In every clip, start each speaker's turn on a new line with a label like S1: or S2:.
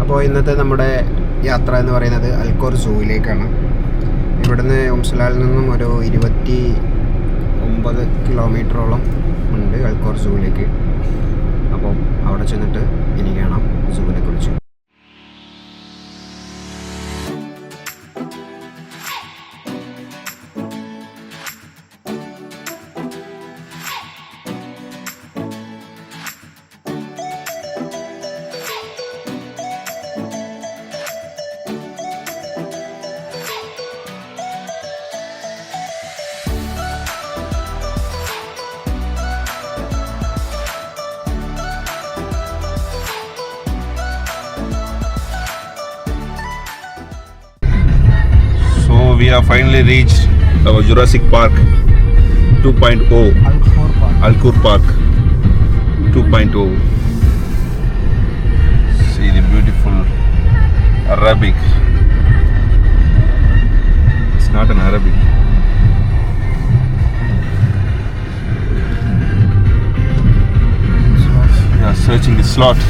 S1: അപ്പോൾ ഇന്നത്തെ നമ്മുടെ യാത്ര എന്ന് പറയുന്നത് അൽക്കോർ സൂവിലേക്കാണ്. ഇവിടുന്ന് ഉംസലാലിൽ നിന്നും ഒരു 29 കിലോമീറ്ററോളം ഉണ്ട് അൽക്കോർ സൂവിലേക്ക്. അപ്പോൾ അവിടെ ചെന്നിട്ട് ഇനി കാണാം സൂവിനെ കുറിച്ച്.
S2: We have finally reached our Jurassic Park 2.0. Alcoor Park 2.0. See the beautiful Arabic. It's not an Arabic. We are searching the slot.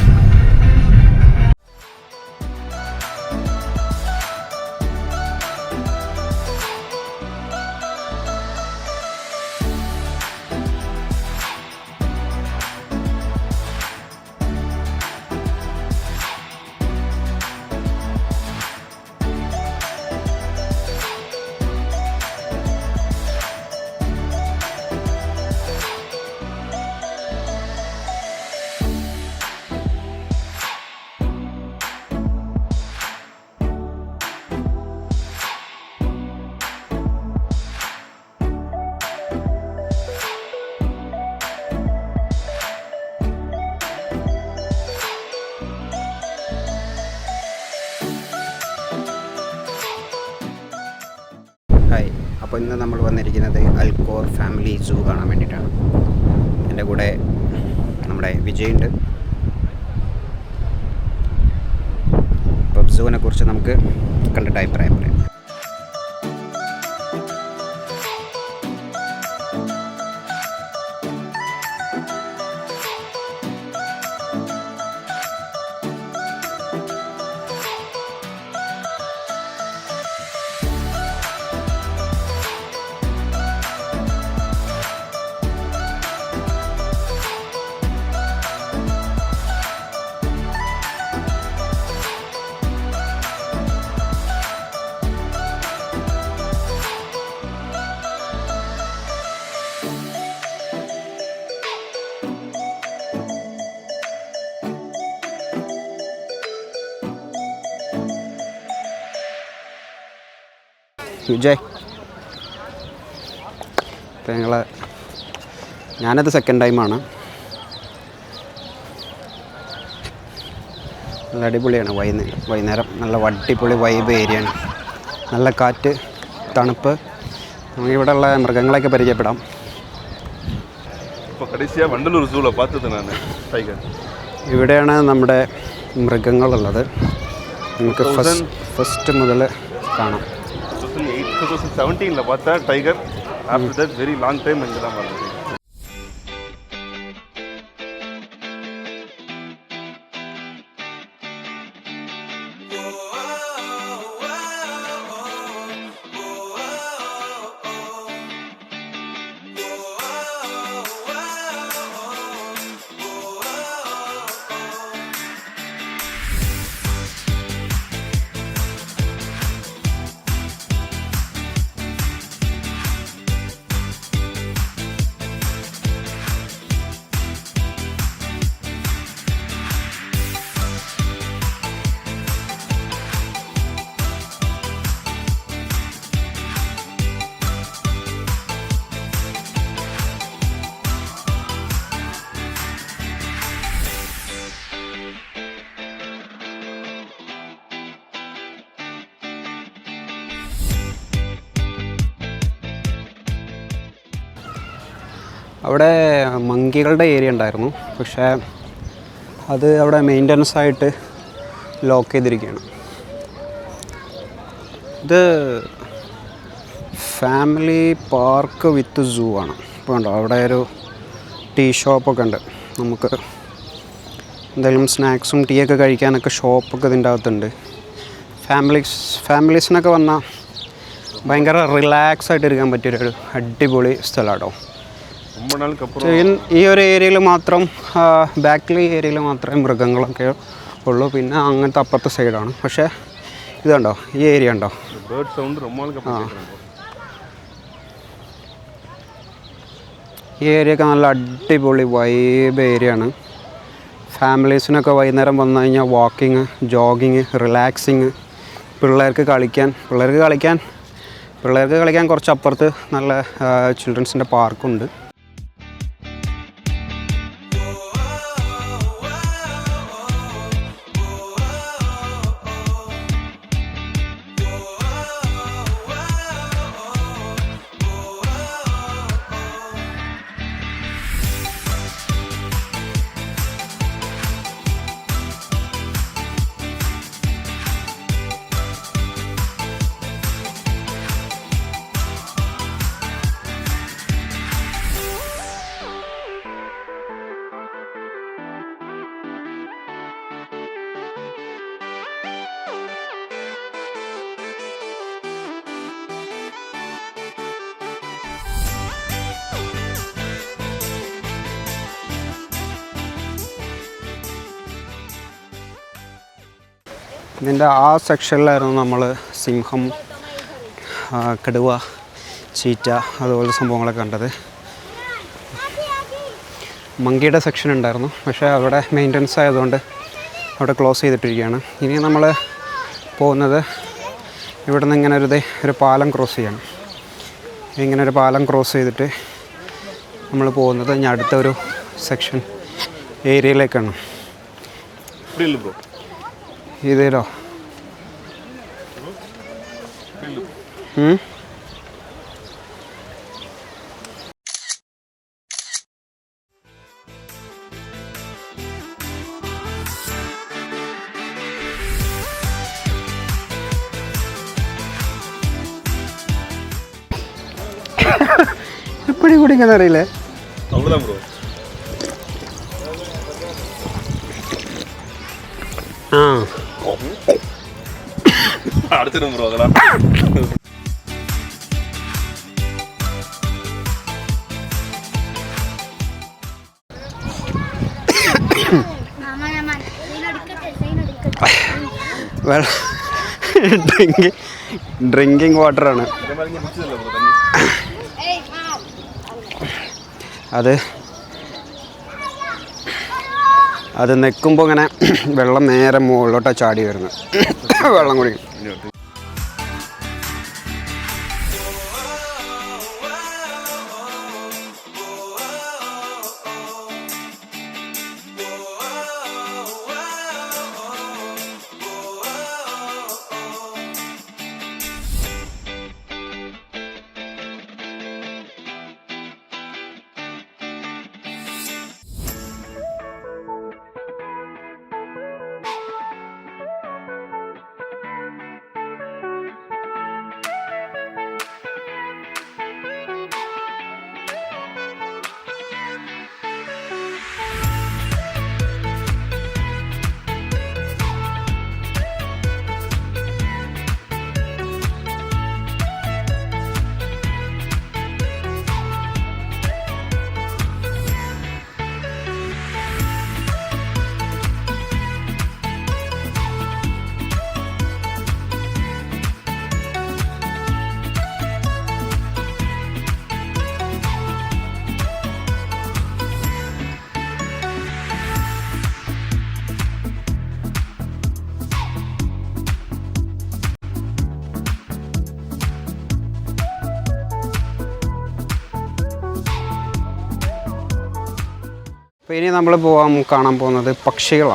S1: Hi, അപ്പോൾ ഇന്ന് നമ്മൾ വന്നിരിക്കുന്നത് അൽക്കോർ ഫാമിലി സൂ കാണാൻ വേണ്ടിയിട്ടാണ്. എൻ്റെ കൂടെ നമ്മുടെ വിജയുണ്ട്. അപ്പോൾ സൂവിനെ കുറിച്ച് നമുക്ക് കണ്ടിട്ട് അഭിപ്രായം പറയാം. വിജയ്, ഇപ്പം ഞാനത് സെക്കൻഡ് ടൈമാണ്. നല്ല അടിപൊളിയാണ്. വൈകുന്നേരം നല്ല അടിപൊളി വൈബ് ഏരിയയാണ്. നല്ല കാറ്റ്, തണുപ്പ്. നമുക്കിവിടെ ഉള്ള മൃഗങ്ങളെയൊക്കെ പരിചയപ്പെടാം. ഇവിടെയാണ് നമ്മുടെ മൃഗങ്ങളുള്ളത്. നമുക്ക് ഫസ്റ്റ് മുതൽ കാണാം.
S2: 2017 பார்த்தா tiger. After that very long time இங்கே தான் வந்தது.
S1: അവിടെ മങ്കികളുടെ ഏരിയ ഉണ്ടായിരുന്നു, പക്ഷേ അത് അവിടെ മെയിൻ്റനൻസ് ആയിട്ട് ലോക്ക് ചെയ്തിരിക്കുകയാണ്. ഇത് ഫാമിലി പാർക്ക് വിത്ത് സൂ ആണ്. ഇപ്പോൾ കണ്ടോ, അവിടെ ഒരു ടീ ഷോപ്പൊക്കെ ഉണ്ട്. നമുക്ക് എന്തെങ്കിലും സ്നാക്സും ടീ ഒക്കെ കഴിക്കാനൊക്കെ ഷോപ്പൊക്കെ ഇതിൻ്റെ അകത്തുണ്ട്. ഫാമിലീസിനൊക്കെ വന്നാൽ ഭയങ്കര റിലാക്സ് ആയിട്ട് ഇരിക്കാൻ പറ്റിയൊരു അടിപൊളി സ്ഥലമാട്ടോ. ഈ ഒരു ഏരിയയിൽ മാത്രം, ബാക്കിൽ ഏരിയയിൽ മാത്രമേ മൃഗങ്ങളൊക്കെ ഉള്ളൂ. പിന്നെ അങ്ങനത്തെ അപ്പുറത്തെ സൈഡാണ്. പക്ഷേ ഇതുണ്ടോ, ഈ ഏരിയ ഉണ്ടോ, ഈ ഏരിയ ഒക്കെ നല്ല അടിപൊളി വൈബ് ഏരിയ ആണ്. ഫാമിലീസിനൊക്കെ വൈകുന്നേരം വന്നു കഴിഞ്ഞാൽ വാക്കിങ്, ജോഗിങ്, റിലാക്സിങ്, പിള്ളേർക്ക് കളിക്കാൻ കുറച്ച് അപ്പുറത്ത് നല്ല ചിൽഡ്രൻസിൻ്റെ പാർക്കുണ്ട്. ഇതിൻ്റെ ആ സെക്ഷനിലായിരുന്നു നമ്മൾ സിംഹം, കടുവ, ചീറ്റ അതുപോലത്തെ സംഭവങ്ങളൊക്കെ കണ്ടത്. മങ്കിയുടെ സെക്ഷൻ ഉണ്ടായിരുന്നു, പക്ഷേ അവിടെ മെയിൻ്റനൻസ് ആയതുകൊണ്ട് അവിടെ ക്ലോസ് ചെയ്തിട്ടിരിക്കുകയാണ്. ഇനി നമ്മൾ പോകുന്നത് ഇവിടെ നിന്ന് ഇങ്ങനെ ഒരു പാലം ക്രോസ് ചെയ്യണം. ഇങ്ങനെ ഒരു പാലം ക്രോസ് ചെയ്തിട്ട് നമ്മൾ പോകുന്നത് ഇനി അടുത്തൊരു സെക്ഷൻ ഏരിയയിലേക്കാണ്. ഇതേലോ എപ്പോഴും കുടിക്കാൻ അറിയില്ലേ?
S2: அடுத்து ப்ரோ அதெல்லாம்
S1: ഡ്രിങ്കിങ് വാട്ടറാണ് അത് നിൽക്കുമ്പോൾ ഇങ്ങനെ വെള്ളം നേരെ മുകളിലോട്ടാണ് ചാടി വരുന്നത്. വെള്ളം കുടിക്കും. അപ്പോൾ ഇനി നമ്മൾ കാണാൻ പോകുന്നത് പക്ഷികൾ,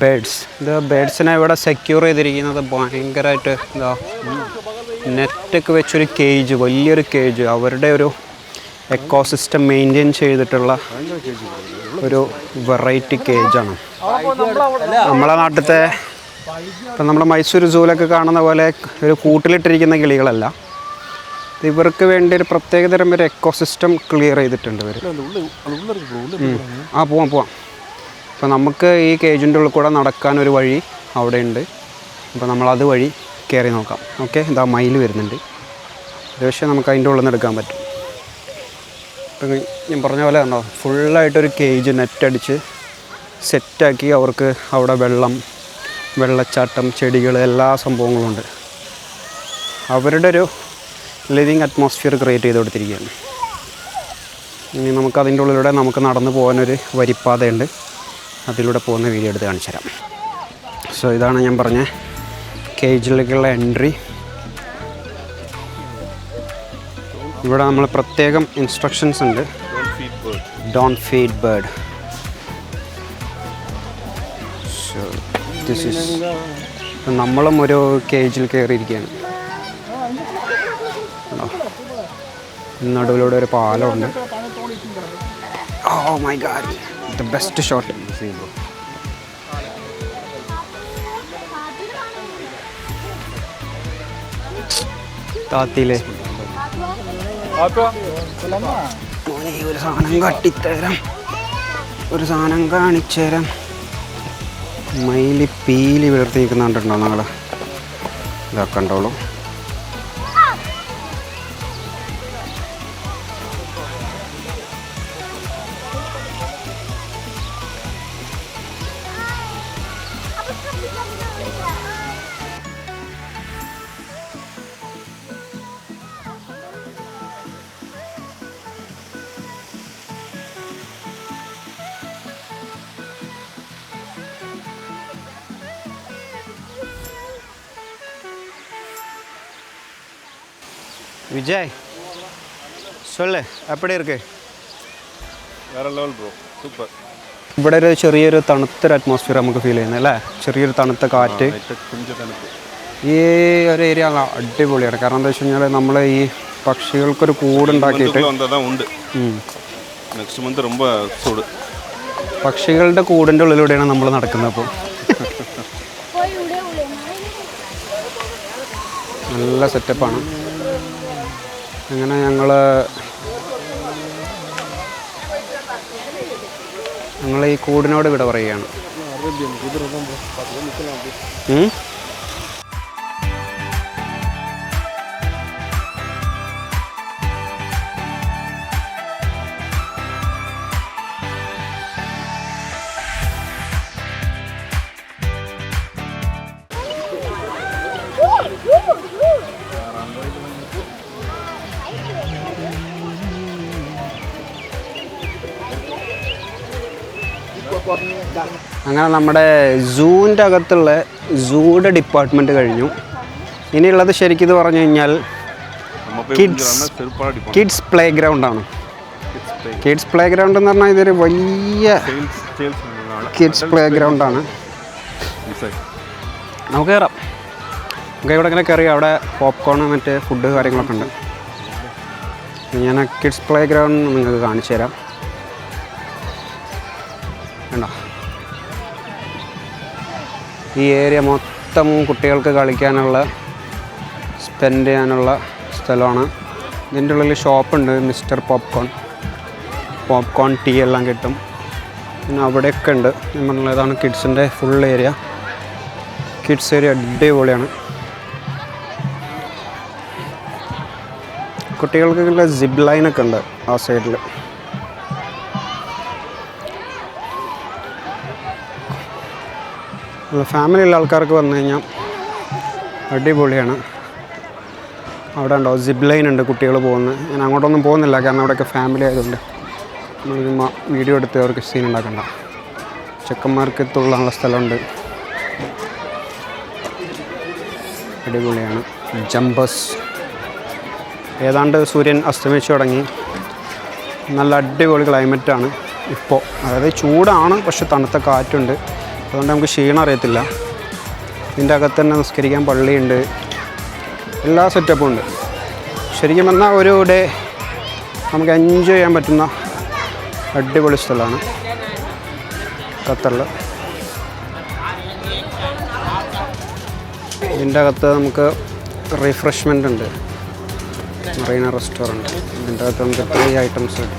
S1: ബേഡ്സ്. ഇത് ബേഡ്സിനെ ഇവിടെ സെക്യൂർ ചെയ്തിരിക്കുന്നത് ഭയങ്കരമായിട്ട് നെറ്റൊക്കെ വെച്ചൊരു കേജ്, വലിയൊരു കേജ്, അവരുടെ ഒരു എക്കോസിസ്റ്റം മെയിൻറ്റെയിൻ ചെയ്തിട്ടുള്ള ഒരു വെറൈറ്റി കേജാണ്. നമ്മളെ നാട്ടിലത്തെ ഇപ്പം നമ്മുടെ മൈസൂർ സൂവിലൊക്കെ കാണുന്ന പോലെ ഒരു കൂട്ടിലിട്ടിരിക്കുന്ന കിളികളല്ല. ഇവർക്ക് വേണ്ടി ഒരു പ്രത്യേകതരം ഒരു എക്കോസിസ്റ്റം ക്ലിയർ ചെയ്തിട്ടുണ്ട് ഇവർ. പോവാം. അപ്പോൾ നമുക്ക് ഈ കേജിൻ്റെ ഉള്ളിൽ കൂടെ നടക്കാനൊരു വഴി അവിടെ ഉണ്ട്. അപ്പോൾ നമ്മളത് വഴി കയറി നോക്കാം. ഓക്കെ, ഇതാ മയിൽ വരുന്നുണ്ട്. ഒരു പക്ഷേ നമുക്ക് അതിൻ്റെ ഉള്ളിൽ നിന്ന് എടുക്കാൻ പറ്റും. ഇപ്പം ഞാൻ പറഞ്ഞ പോലെ ഉണ്ടോ, ഫുള്ളായിട്ടൊരു കേജ് നെറ്റടിച്ച് സെറ്റാക്കി അവർക്ക് അവിടെ വെള്ളച്ചാട്ടം, ചെടികൾ, എല്ലാ സംഭവങ്ങളും ഉണ്ട്. അവരുടെ ഒരു ലിവിങ് അറ്റ്മോസ്ഫിയർ ക്രിയേറ്റ് ചെയ്ത് കൊടുത്തിരിക്കുകയാണ്. ഇനി നമുക്ക് അതിൻ്റെ ഉള്ളിലൂടെ നമുക്ക് നടന്നു പോകാനൊരു വരിപ്പാതയുണ്ട്. അതിലൂടെ പോകുന്ന വീഡിയോ എടുത്ത് കാണിച്ചു തരാം. സോ ഇതാണ് ഞാൻ പറഞ്ഞ കേജിലേക്കുള്ള എൻട്രി. ഇവിടെ നമ്മൾ പ്രത്യേകം ഇൻസ്ട്രക്ഷൻസ് ഉണ്ട്. Don't feed bird. So this is, നമ്മളും ഒരു കേജിൽ കയറിയിരിക്കുകയാണ്. നടുവിലൂടെ ഒരു പാലമുണ്ട്. Oh my god, the best shot. താത്തിയിലെ ഒരു സാധനം കട്ടിത്തരാം, ഒരു സാധനം കാണിച്ചു തരാം. മയില് പീലി വിളർത്തി നിൽക്കുന്ന കണ്ടിട്ടുണ്ടോ നിങ്ങൾ? ഇതൊക്കെ കണ്ടോളൂ. விஜய் சொல்லு, எப்படி இருக்கு?
S2: വേറെ ലെവൽ ബ്രോ, സൂപ്പർ.
S1: ഇവിടെ ഒരു ചെറിയൊരു തണുത്തൊരു അറ്റ്മോസ്ഫിയർ നമുക്ക് ഫീൽ ചെയ്യുന്നത് അല്ലേ? ചെറിയൊരു തണുത്ത കാറ്റ്. ഈ ഒരു ഏരിയ അടിപൊളിയാണ്. കാരണം എന്താ വെച്ച് കഴിഞ്ഞാൽ നമ്മൾ ഈ പക്ഷികൾക്കൊരു കൂടുണ്ടാക്കിയിട്ട് പക്ഷികളുടെ കൂടിൻ്റെ ഉള്ളിലൂടെയാണ് നമ്മൾ നടക്കുന്നത്. അപ്പോൾ നല്ല സെറ്റപ്പാണ്. അങ്ങനെ ഞങ്ങൾ ഈ കൂടിനോട് ഇവിടെ പറയുകയാണ്. അങ്ങനെ നമ്മുടെ സൂവിൻ്റെ അകത്തുള്ള സൂയുടെ ഡിപ്പാർട്ട്മെൻറ്റ് കഴിഞ്ഞു. ഇനിയുള്ളത് ശരിക്കും ഇത് പറഞ്ഞു കഴിഞ്ഞാൽ കിഡ്സ് പ്ലേ ഗ്രൗണ്ടാണ്. കിഡ്സ് പ്ലേ ഗ്രൗണ്ട് എന്ന് പറഞ്ഞാൽ ഇതൊരു വലിയ കിഡ്സ് പ്ലേ ഗ്രൗണ്ടാണ്. നമുക്ക് കയറാം. നമുക്ക് ഇവിടെ ഇങ്ങനെ കയറി അവിടെ പോപ്കോൺ മറ്റേ ഫുഡ് കാര്യങ്ങളൊക്കെ ഉണ്ട്. ഞാൻ കിഡ്സ് പ്ലേ ഗ്രൗണ്ട് നിങ്ങൾക്ക് കാണിച്ചു തരാം. കണ്ടോ, ഈ ഏരിയ മൊത്തം കുട്ടികൾക്ക് കളിക്കാനുള്ള, സ്പെൻഡ് ചെയ്യാനുള്ള സ്ഥലമാണ്. ഇതിൻ്റെ ഉള്ളിൽ ഷോപ്പുണ്ട്, മിസ്റ്റർ പോപ്കോൺ ടീ എല്ലാം കിട്ടും. പിന്നെ അവിടെയൊക്കെ ഉണ്ട്. ഞാൻ പറഞ്ഞില്ല, ഇതാണ് കിഡ്സിൻ്റെ ഫുൾ ഏരിയ. കിഡ്സ് ഏരിയ അടിപൊളിയാണ്. കുട്ടികൾക്കുള്ള സിബ് ലൈനൊക്കെ ഉണ്ട് ആ സൈഡിൽ. ഫാമിലിയുള്ള ആൾക്കാർക്ക് വന്നു കഴിഞ്ഞാൽ അടിപൊളിയാണ്. അവിടെ ഉണ്ടോ സിബ് ലൈൻ ഉണ്ട്, കുട്ടികൾ പോകുന്നത്. ഞാൻ അങ്ങോട്ടൊന്നും പോകുന്നില്ല, കാരണം അവിടെയൊക്കെ ഫാമിലി ആയതുകൊണ്ട് നമ്മൾ വീഡിയോ എടുത്ത് അവർക്ക് സീൻ ഉണ്ടാക്കണ്ട. ചെക്കന്മാർക്ക് തുള്ളാനുള്ള സ്ഥലമുണ്ട്, അടിപൊളിയാണ്. ജമ്പേഴ്സ്. ഏതാണ്ട് സൂര്യൻ അസ്തമിച്ചു തുടങ്ങി. നല്ല അടിപൊളി ക്ലൈമറ്റാണ് ഇപ്പോൾ. അതായത് ചൂടാണ്, പക്ഷെ തണുത്ത കാറ്റുണ്ട്. അതുകൊണ്ട് നമുക്ക് ക്ഷീണം അറിയത്തില്ല. ഇതിൻ്റെ അകത്ത് തന്നെ നിസ്കരിക്കാൻ പള്ളിയുണ്ട്, എല്ലാ സെറ്റപ്പും ഉണ്ട്. ശരിക്കും പറഞ്ഞാൽ ഒരു ഡേ നമുക്ക് എൻജോയ് ചെയ്യാൻ പറ്റുന്ന അടിപൊളി സ്ഥലമാണ് ഖത്തറിൽ. ഇതിൻ്റെ അകത്ത് നമുക്ക് റിഫ്രഷ്മെൻ്റ് ഉണ്ട്, മറീന റെസ്റ്റോറൻറ്റ്. ഇതിൻ്റെ അകത്ത് നമുക്ക് 3 ഐറ്റംസ് ഉണ്ട്.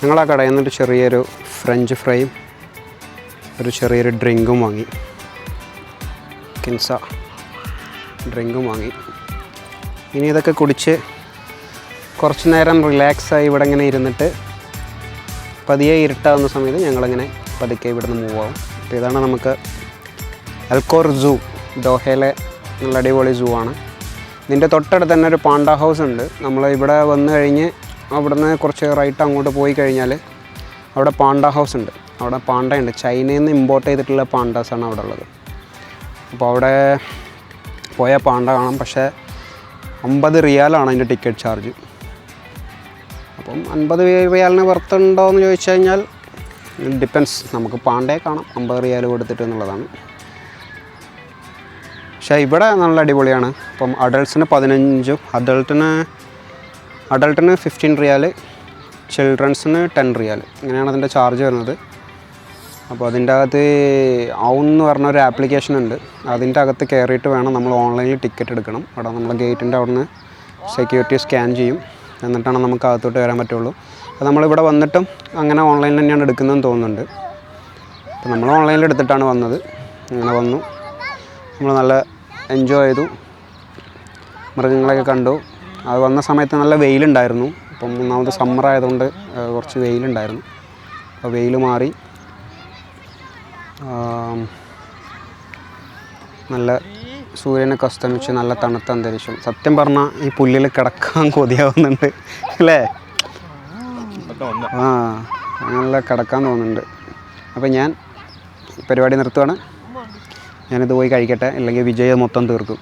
S1: ഞങ്ങൾ ആ കടയിൽ നിന്നൊരു ചെറിയൊരു ഫ്രഞ്ച് ഫ്രൈയും ഒരു ചെറിയൊരു ഡ്രിങ്കും വാങ്ങി. കിൻസ ഡ്രിങ്കും വാങ്ങി. ഇനി ഇതൊക്കെ കുടിച്ച് കുറച്ച് നേരം റിലാക്സായി ഇവിടെ ഇങ്ങനെ ഇരുന്നിട്ട് പതിയെ ഇരുട്ടാവുന്ന സമയത്ത് ഞങ്ങളിങ്ങനെ പതുക്കെ ഇവിടുന്ന് മൂവ് ആവും. അപ്പോൾ ഇതാണ് നമുക്ക് അൽക്കോർ സൂ, ദോഹയിലെ നല്ല അടിപൊളി സൂ ആണ്. ഇതിൻ്റെ തൊട്ടടുത്ത് തന്നെ ഒരു പാണ്ട ഹൗസ് ഉണ്ട്. നമ്മൾ ഇവിടെ വന്നു കഴിഞ്ഞ് അവിടുന്ന് കുറച്ച് റൈറ്റ് അങ്ങോട്ട് പോയി കഴിഞ്ഞാൽ അവിടെ പാണ്ട ഹൗസ് ഉണ്ട്. അവിടെ പാണ്ടയുണ്ട്. ചൈനയിൽ നിന്ന് ഇമ്പോർട്ട് ചെയ്തിട്ടുള്ള പാണ്ടാസാണ് അവിടെ ഉള്ളത്. അപ്പോൾ അവിടെ പോയാൽ പാണ്ട കാണാം. പക്ഷേ 50 റിയാലാണ് അതിൻ്റെ ടിക്കറ്റ് ചാർജ്. അപ്പം 50 റിയാലിന് വർത്തുണ്ടോ എന്ന് ചോദിച്ചു കഴിഞ്ഞാൽ ഡിപ്പെൻസ്. നമുക്ക് പാണ്ടയെ കാണാം 50 റിയാൽ കൊടുത്തിട്ട് എന്നുള്ളതാണ്. പക്ഷേ ഇവിടെ നല്ല അടിപൊളിയാണ്. ഇപ്പം അഡൾട്ട്സിന് 15, അഡൾട്ടിന് 15 റിയാൽ, ചിൽഡ്രൻസിന് 10 റിയാൽ, ഇങ്ങനെയാണ് അതിൻ്റെ ചാർജ് വരുന്നത്. അപ്പോൾ അതിൻ്റെ അകത്ത് എന്ന് പറഞ്ഞൊരു ആപ്ലിക്കേഷൻ ഉണ്ട്. അതിൻ്റെ അകത്ത് കയറിയിട്ട് വേണം നമ്മൾ ഓൺലൈനിൽ ടിക്കറ്റ് എടുക്കണം. അവിടെ നമ്മൾ ഗേറ്റിൻ്റെ അവിടെ നിന്ന് സെക്യൂരിറ്റി സ്കാൻ ചെയ്യും. എന്നിട്ടാണ് നമുക്ക് അകത്തോട്ട് വരാൻ പറ്റുള്ളൂ. അപ്പോൾ നമ്മളിവിടെ വന്നിട്ടും അങ്ങനെ ഓൺലൈനിൽ തന്നെയാണ് എടുക്കുന്നതെന്ന് തോന്നുന്നുണ്ട്. അപ്പോൾ നമ്മൾ ഓൺലൈനിൽ എടുത്തിട്ടാണ് വന്നത്. അങ്ങനെ വന്നു, നമ്മൾ നല്ല എൻജോയ് ചെയ്തു, മൃഗങ്ങളെയൊക്കെ കണ്ടു. അത് വന്ന സമയത്ത് നല്ല വെയിലുണ്ടായിരുന്നു. അപ്പം ഒന്നാമത് സമ്മർ ആയതുകൊണ്ട് കുറച്ച് വെയിലുണ്ടായിരുന്നു. അപ്പോൾ വെയിൽ മാറി നല്ല സൂര്യനൊക്കെ അസ്തമിച്ച് നല്ല തണുത്ത അന്തരീക്ഷം. സത്യം പറഞ്ഞാൽ ഈ പുല്ലിൽ കിടക്കാൻ കൊതിയാവുന്നുണ്ട് അല്ലേ? നല്ല കിടക്കാൻ തോന്നുന്നുണ്ട്. അപ്പോൾ ഞാൻ പരിപാടി നിർത്തുവാണ്. ഞാനിത് പോയി കഴിക്കട്ടെ, ഇല്ലെങ്കിൽ വിജയ് മൊത്തം തീർക്കും.